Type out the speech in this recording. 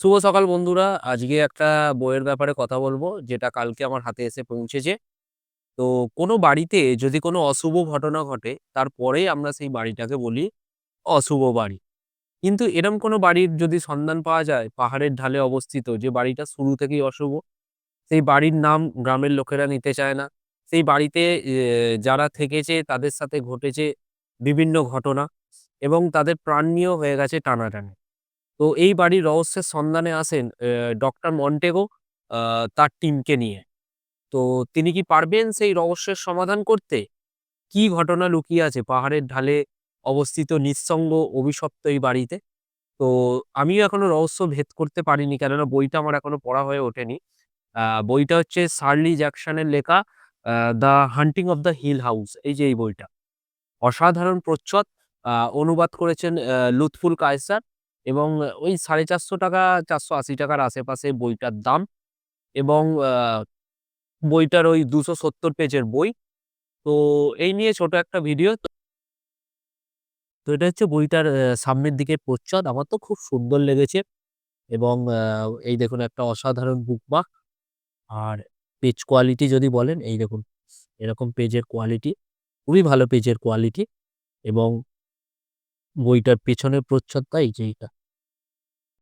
শুভ সকাল বন্ধুরা। আজকে একটা বইয়ের ব্যাপারে কথা বলবো, যেটা কালকে আমার হাতে এসে পৌঁছেছে। তো কোনো বাড়িতে যদি কোনো অশুভ ঘটনা ঘটে, তারপরেই আমরা সেই বাড়িটাকে বলি অশুভ বাড়ি। কিন্তু এরম কোনো বাড়ির যদি সন্ধান পাওয়া যায় পাহাড়ের ঢালে অবস্থিত, যে বাড়িটা শুরু থেকেই অশুভ, সেই বাড়ির নাম গ্রামের লোকেরা নিতে চায় না। সেই বাড়িতে যারা থেকেছে তাদের সাথে ঘটেছে বিভিন্ন ঘটনা এবং তাদের প্রাণ নিয়েও হয়ে গেছে টানাটানি। তো এই বাড়ির রহস্যের সন্ধানে আসেন ডক্টর মন্টেগো আ তার টিমকে নিয়ে। তো তিনি কি পারবেন সেই রহস্যের সমাধান করতে? কি ঘটনা লুকিয়ে আছে পাহাড়ের ঢালে অবস্থিত নিঃসঙ্গ অভিশপ্ত এই বাড়িতে? তো আমিও এখনো রহস্য ভেদ করতে পারিনি, কেননা বইটা আমার এখনো পড়া হয়ে ওঠেনি। বইটা হচ্ছে শার্লি জ্যাকসনের লেখা, 'the haunting of the Hill House', এই যে এই বইটা। অসাধারণ প্রচ্ছদ। অনুবাদ করেছেন লুৎফুল কায়সার এবং ওই ৳৪৫০ ৳৪৮০ র আশেপাশে বইটার দাম। এবং বইটার ওই ২৭০ পেজের বই। তো এই নিয়ে ছোট একটা ভিডিও। তো এটা হচ্ছে বইটার সামনের দিকের প্রচ্ছদ। আমার তো খুব সুন্দর লেগেছে এবং এই দেখুন একটা অসাধারণ বুকমার্ক। আর পেজ কোয়ালিটি যদি বলেন, এই দেখুন এরকম পেজের কোয়ালিটি, খুবই ভালো পেজের কোয়ালিটি। এবং বইটার পেছনের প্রচ্ছদটা এই যে এইটা।